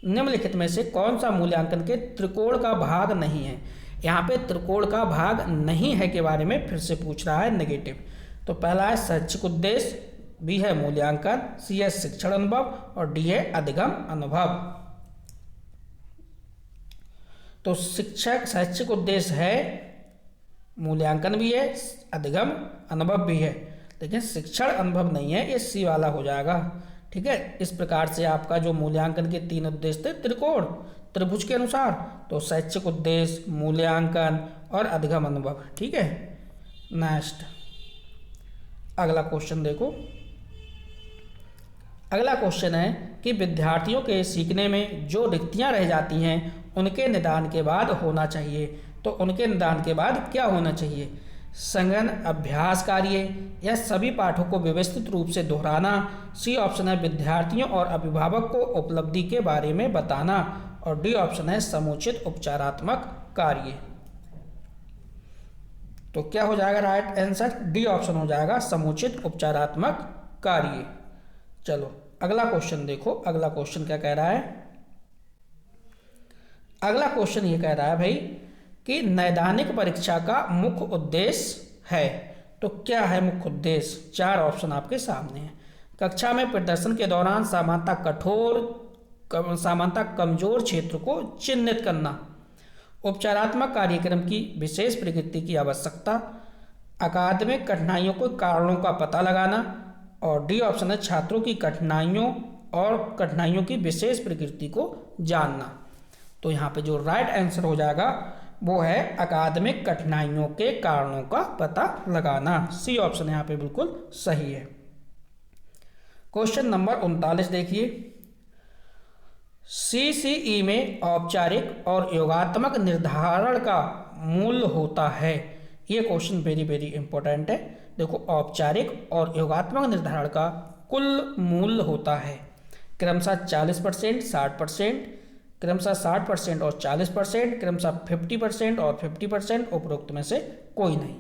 निम्नलिखित में से कौन सा मूल्यांकन के त्रिकोण का भाग नहीं है। यहाँ पे त्रिकोण का भाग नहीं है के बारे में फिर से पूछ रहा है, नेगेटिव। तो पहला है शैक्षिक उद्देश्य, बी है मूल्यांकन, सी है शिक्षण अनुभव और डी है अधिगम अनुभव। तो शैक्षिक उद्देश्य है, मूल्यांकन भी है, अधिगम अनुभव भी है, लेकिन शिक्षण अनुभव नहीं है, ये सी वाला हो जाएगा। ठीक है, इस प्रकार से आपका जो मूल्यांकन के 3 उद्देश्य थे त्रिकोण त्रिभुज के अनुसार, तो शैक्षिक उद्देश्य, मूल्यांकन और अधिगम अनुभव। ठीक है, नेक्स्ट अगला क्वेश्चन देखो। अगला क्वेश्चन है कि विद्यार्थियों के सीखने में जो रिक्तियां रह जाती हैं उनके निदान के बाद होना चाहिए। तो उनके निदान के बाद क्या होना चाहिए? संगहन अभ्यास कार्य या सभी पाठों को व्यवस्थित रूप से दोहराना, सी ऑप्शन है विद्यार्थियों और अभिभावक को उपलब्धि के बारे में बताना और डी ऑप्शन है समुचित उपचारात्मक कार्य। तो क्या हो जाएगा राइट आंसर? डी ऑप्शन हो जाएगा समुचित उपचारात्मक कार्य। चलो अगला क्वेश्चन देखो, अगला क्वेश्चन क्या कह रहा है। अगला क्वेश्चन ये कह रहा है भाई कि नैदानिक परीक्षा का मुख्य उद्देश्य है। तो क्या है मुख्य उद्देश्य? 4 ऑप्शन आपके सामने हैं। कक्षा में प्रदर्शन के दौरान सामान्यतः कमजोर क्षेत्र को चिन्हित करना, उपचारात्मक कार्यक्रम की विशेष प्रकृति की आवश्यकता, अकादमिक कठिनाइयों के कारणों का पता लगाना, और डी ऑप्शन है छात्रों की कठिनाइयों की विशेष प्रकृति को जानना। तो यहाँ पे जो राइट आंसर हो जाएगा वो है अकादमिक कठिनाइयों के कारणों का पता लगाना। सी ऑप्शन यहाँ पे बिल्कुल सही है। क्वेश्चन नंबर 39 देखिए, सीसीई में औपचारिक और योगात्मक निर्धारण का मूल्य होता है। ये क्वेश्चन वेरी वेरी इंपॉर्टेंट है। देखो, औपचारिक और योगात्मक निर्धारण का कुल मूल्य होता है क्रमशः 40%, 60%, क्रमशः 60% और 40%, क्रमशः 50% और 50%, उपरोक्त में से कोई नहीं।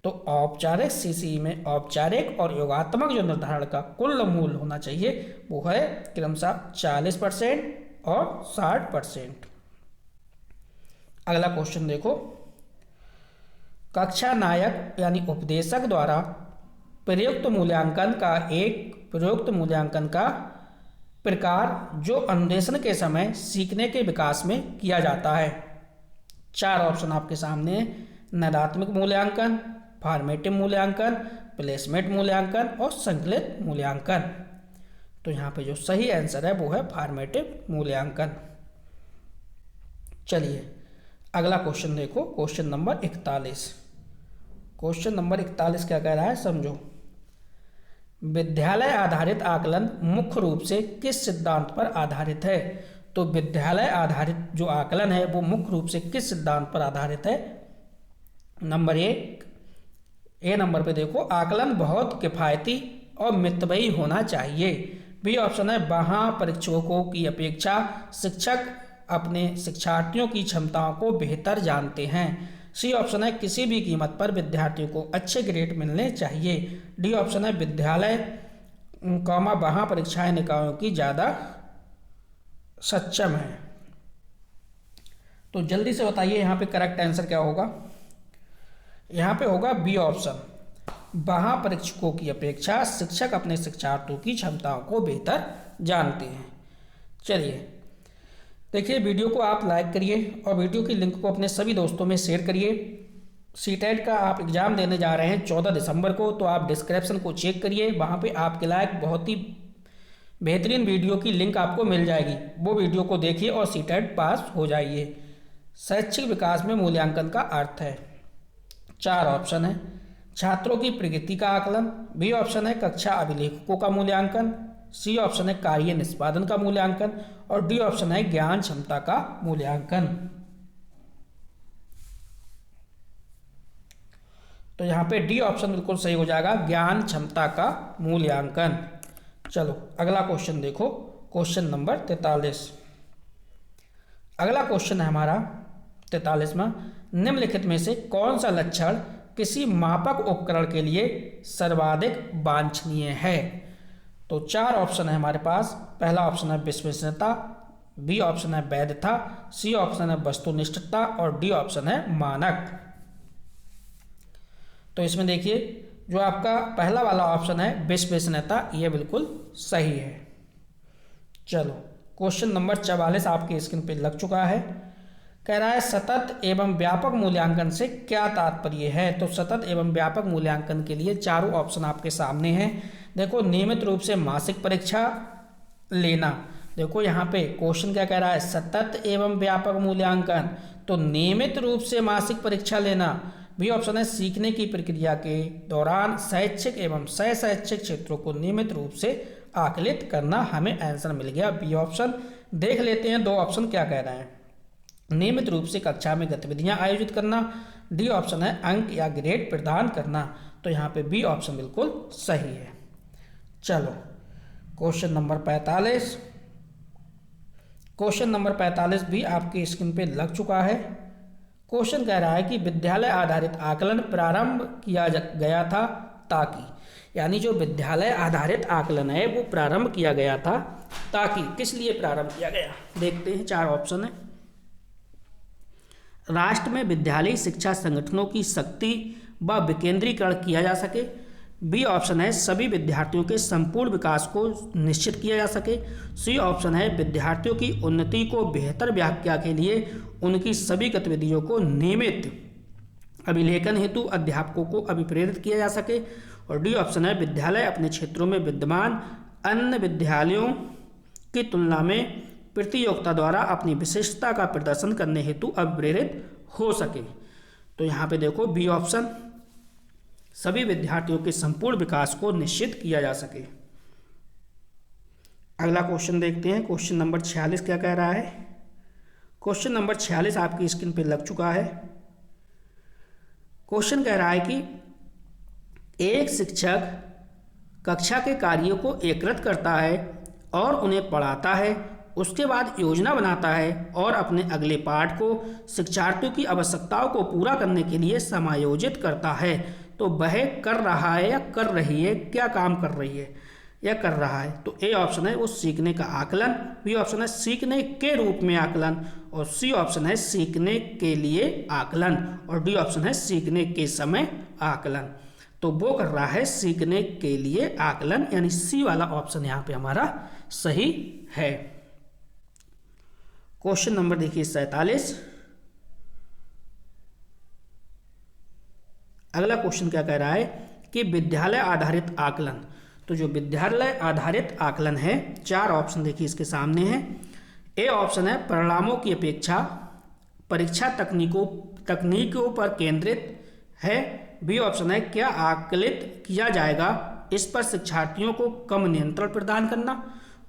तो औपचारिक सीसीई में औपचारिक और योगात्मक जो निर्धारण का कुल मूल्य होना चाहिए वो है क्रमशः 40% और 60%। अगला क्वेश्चन देखो, कक्षा नायक यानी उपदेशक द्वारा प्रयुक्त मूल्यांकन का प्रकार जो अनुदेशन के समय सीखने के विकास में किया जाता है। 4 ऑप्शन आपके सामने है, नैदात्मक मूल्यांकन, फॉर्मेटिव मूल्यांकन, प्लेसमेंट मूल्यांकन और संकलित मूल्यांकन। तो यहाँ पे जो सही आंसर है वो है फॉर्मेटिव मूल्यांकन। चलिए अगला क्वेश्चन देखो, क्वेश्चन नंबर 41। क्वेश्चन नंबर 41 क्या कह रहा है समझो। विद्यालय आधारित आकलन मुख्य रूप से किस सिद्धांत पर आधारित है। तो विद्यालय आधारित जो आकलन है वो मुख्य रूप से किस सिद्धांत पर आधारित है। नंबर 1 ए नंबर पे देखो, आकलन बहुत किफायती और मितव्ययी होना चाहिए। बी ऑप्शन है वहाँ परीक्षकों की अपेक्षा शिक्षक अपने शिक्षार्थियों की क्षमताओं को बेहतर जानते हैं। सी ऑप्शन है किसी भी कीमत पर विद्यार्थियों को अच्छे ग्रेड मिलने चाहिए। डी ऑप्शन है विद्यालय वहाँ परीक्षाएं निकायों की ज़्यादा सक्षम है। तो जल्दी से बताइए यहाँ पे करेक्ट आंसर क्या होगा। यहाँ पे होगा बी ऑप्शन, वहाँ परीक्षकों की अपेक्षा शिक्षक अपने शिक्षार्थियों की क्षमताओं को बेहतर जानते हैं। चलिए देखिए, वीडियो को आप लाइक करिए और वीडियो की लिंक को अपने सभी दोस्तों में शेयर करिए। सीटेट का आप एग्ज़ाम देने जा रहे हैं 14 दिसंबर को, तो आप डिस्क्रिप्शन को चेक करिए, वहाँ पे आपके लायक बहुत ही बेहतरीन वीडियो की लिंक आपको मिल जाएगी। वो वीडियो को देखिए और सीटेट पास हो जाइए। शैक्षिक विकास में मूल्यांकन का अर्थ है। 4 ऑप्शन है, छात्रों की प्रगति का आकलन, बी ऑप्शन है कक्षा अभिलेखों का मूल्यांकन, सी ऑप्शन है कार्य निष्पादन का मूल्यांकन और डी ऑप्शन है ज्ञान क्षमता का मूल्यांकन। तो यहाँ पे डी ऑप्शन बिल्कुल सही हो जाएगा, ज्ञान क्षमता का मूल्यांकन। चलो अगला क्वेश्चन देखो, क्वेश्चन नंबर 43। अगला क्वेश्चन है हमारा 43वां, निम्नलिखित में से कौन सा लक्षण किसी मापक उपकरण के लिए सर्वाधिक वांछनीय है। तो 4 ऑप्शन है हमारे पास। पहला ऑप्शन है विश्वसनीयता, बी ऑप्शन है वैधता, सी ऑप्शन है वस्तुनिष्ठता और डी ऑप्शन है मानक। तो इसमें देखिए जो आपका पहला वाला ऑप्शन है विश्वसनीयता, ये बिल्कुल सही है। चलो क्वेश्चन नंबर 44 आपके स्क्रीन पे लग चुका है। कह रहा है सतत एवं व्यापक मूल्यांकन से क्या तात्पर्य है। तो सतत एवं व्यापक मूल्यांकन के लिए चारों ऑप्शन आपके सामने हैं। देखो, नियमित रूप से मासिक परीक्षा लेना। देखो यहाँ पे क्वेश्चन क्या कह रहा है, सतत एवं व्यापक मूल्यांकन, तो नियमित रूप से मासिक परीक्षा लेना। बी ऑप्शन है सीखने की प्रक्रिया के दौरान शैक्षिक एवं सह शैक्षिक क्षेत्रों को नियमित रूप से आकलित करना। हमें आंसर मिल गया बी ऑप्शन। देख लेते हैं 2 ऑप्शन क्या कह रहे हैं। नियमित रूप से कक्षा में गतिविधियां आयोजित करना, डी ऑप्शन है अंक या ग्रेड प्रदान करना। तो यहाँ पे बी ऑप्शन बिल्कुल सही है। चलो क्वेश्चन नंबर 45। क्वेश्चन नंबर 45 भी आपकी स्क्रीन पे लग चुका है। क्वेश्चन कह रहा है कि विद्यालय आधारित आकलन प्रारंभ किया गया था ताकि, यानी जो विद्यालय आधारित आकलन है वो प्रारंभ किया गया था ताकि, किस लिए प्रारंभ किया गया देखते हैं। 4 ऑप्शन है, राष्ट्र में विद्यालयी शिक्षा संगठनों की शक्ति व विकेंद्रीकरण किया जा सके, बी ऑप्शन है सभी विद्यार्थियों के संपूर्ण विकास को निश्चित किया जा सके। सी ऑप्शन है विद्यार्थियों की उन्नति को बेहतर व्याख्या के लिए उनकी सभी गतिविधियों को नियमित अभिलेखन हेतु अध्यापकों को अभिप्रेरित किया जा सके। और डी ऑप्शन है विद्यालय अपने क्षेत्रों में विद्यमान अन्य विद्यालयों की तुलना में प्रतियोगिता द्वारा अपनी विशिष्टता का प्रदर्शन करने हेतु अभिप्रेरित हो सके। तो यहाँ पे देखो बी ऑप्शन सभी विद्यार्थियों के संपूर्ण विकास को निश्चित किया जा सके। अगला क्वेश्चन देखते हैं। क्वेश्चन नंबर 46 क्या कह रहा है। क्वेश्चन नंबर 46 आपकी स्क्रीन पे लग चुका है। क्वेश्चन कह रहा है कि एक शिक्षक कक्षा के कार्यों को एकत्रित करता है और उन्हें पढ़ाता है, उसके बाद योजना बनाता है और अपने अगले पाठ को शिक्षार्थियों की आवश्यकताओं को पूरा करने के लिए समायोजित करता है। तो वह कर रहा है या कर रही है, क्या काम कर रही है या कर रहा है। तो ए ऑप्शन है वो सीखने का आकलन, बी ऑप्शन है सीखने के रूप में आकलन, और सी ऑप्शन है सीखने के लिए आकलन, और डी ऑप्शन है सीखने के समय आकलन। तो वो कर रहा है सीखने के लिए आकलन, यानी सी वाला ऑप्शन यहाँ पे हमारा सही है। क्वेश्चन नंबर देखिए 47। अगला क्वेश्चन क्या कह रहा है कि विद्यालय आधारित आकलन। तो जो विद्यालय आधारित आकलन है, 4 ऑप्शन देखिए इसके सामने है। ए ऑप्शन है परिणामों की अपेक्षा परीक्षा तकनीकों पर केंद्रित है। बी ऑप्शन है क्या आकलित किया जाएगा, इस पर शिक्षार्थियों को कम नियंत्रण प्रदान करना,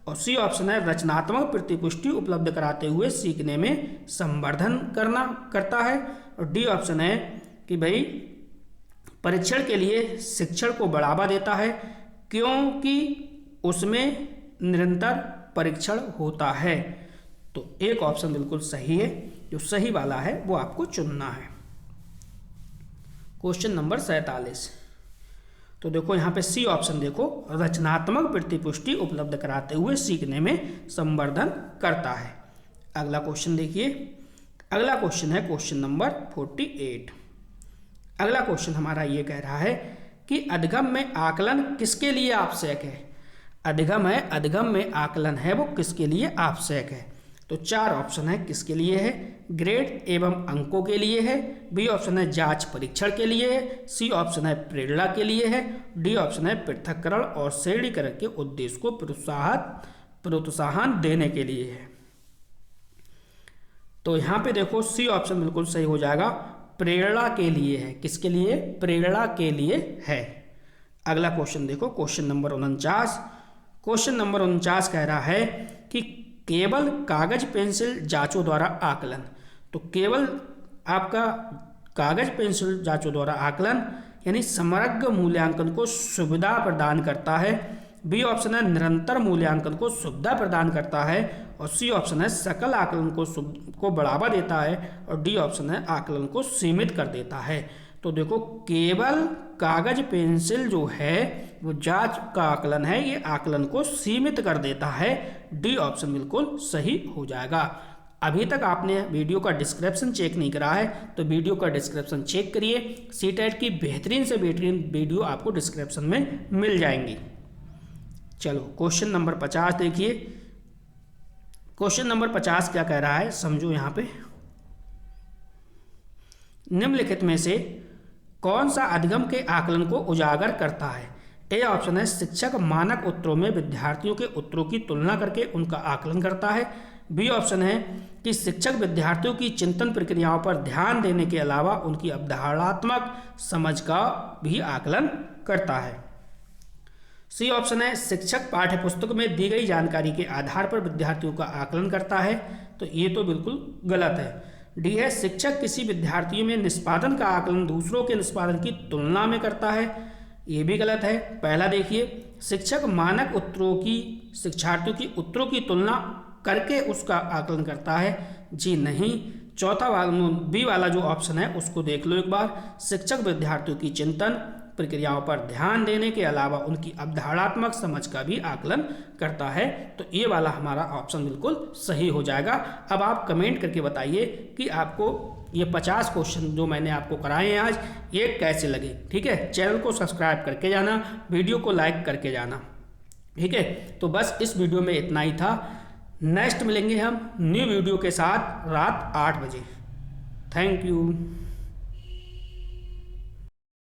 और सी ऑप्शन है रचनात्मक प्रतिपुष्टि उपलब्ध कराते हुए सीखने में संवर्धन करता है, और डी ऑप्शन है कि भाई परीक्षण के लिए शिक्षण को बढ़ावा देता है क्योंकि उसमें निरंतर परीक्षण होता है। तो एक ऑप्शन बिल्कुल सही है, जो सही वाला है वो आपको चुनना है। Question number 47। तो देखो यहाँ पे सी ऑप्शन देखो, रचनात्मक प्रतिपुष्टि उपलब्ध कराते हुए सीखने में संवर्धन करता है। अगला क्वेश्चन देखिए। अगला क्वेश्चन है क्वेश्चन नंबर 48। अगला क्वेश्चन हमारा ये कह रहा है कि अधिगम में आकलन किसके लिए आवश्यक है। अधिगम में आकलन है वो किसके लिए आवश्यक है। तो 4 ऑप्शन है किसके लिए है, ग्रेड एवं अंकों के लिए है, बी ऑप्शन है जांच परीक्षण के लिए है, सी ऑप्शन है प्रेरणा के लिए है, डी ऑप्शन है पृथक्करण और श्रेणीकरण के उद्देश्य को प्रोत्साहन देने के लिए है। तो यहाँ पे देखो सी ऑप्शन बिल्कुल सही हो जाएगा, प्रेरणा के लिए है। किसके लिए, प्रेरणा के लिए है। अगला क्वेश्चन देखो क्वेश्चन नंबर 49। क्वेश्चन नंबर 49 कह रहा है कि केवल कागज पेंसिल जांचों द्वारा आकलन। तो केवल आपका कागज पेंसिल जांचों द्वारा आकलन यानी समग्र मूल्यांकन को सुविधा प्रदान करता है। बी ऑप्शन है निरंतर मूल्यांकन को सुविधा प्रदान करता है, और सी ऑप्शन है सकल आकलन को बढ़ावा देता है, और डी ऑप्शन है आकलन को सीमित कर देता है। तो देखो केवल कागज पेंसिल जो है वो जांच का आकलन है, ये आकलन को सीमित कर देता है। डी ऑप्शन बिल्कुल सही हो जाएगा। अभी तक आपने वीडियो का डिस्क्रिप्शन चेक नहीं करा है तो वीडियो का डिस्क्रिप्शन चेक करिए। सीटेट की बेहतरीन से बेहतरीन वीडियो आपको डिस्क्रिप्शन में मिल जाएंगी। चलो क्वेश्चन नंबर 50 देखिए। क्वेश्चन नंबर 50 क्या कह रहा है, समझो यहाँ पे। निम्नलिखित में से कौन सा अधिगम के आकलन को उजागर करता है। ए ऑप्शन है शिक्षक मानक उत्तरों में विद्यार्थियों के उत्तरों की तुलना करके उनका आकलन करता है। बी ऑप्शन है कि शिक्षक विद्यार्थियों की चिंतन प्रक्रियाओं पर ध्यान देने के अलावा उनकी अवधारणात्मक समझ का भी आकलन करता है। सी ऑप्शन है शिक्षक पाठ्यपुस्तक में दी गई जानकारी के आधार पर विद्यार्थियों का आकलन करता है। तो ये तो बिल्कुल गलत है। डी है शिक्षक किसी विद्यार्थियों में निष्पादन का आकलन दूसरों के निष्पादन की तुलना में करता है। ये भी गलत है। पहला देखिए शिक्षक मानक उत्तरों की शिक्षार्थियों की उत्तरों की तुलना करके उसका आकलन करता है। जी नहीं। चौथा बी वाला जो ऑप्शन है उसको देख लो एक बार। शिक्षक विद्यार्थियों की चिंतन प्रक्रियाओं पर ध्यान देने के अलावा उनकी अवधारणात्मक समझ का भी आकलन करता है। तो ये वाला हमारा ऑप्शन बिल्कुल सही हो जाएगा। अब आप कमेंट करके बताइए कि आपको ये 50 क्वेश्चन जो मैंने आपको कराए हैं आज, ये कैसे लगे। ठीक है, चैनल को सब्सक्राइब करके जाना, वीडियो को लाइक करके जाना। ठीक है, तो बस इस वीडियो में इतना ही था। नेक्स्ट मिलेंगे हम न्यू वीडियो के साथ रात 8 बजे। Thank you.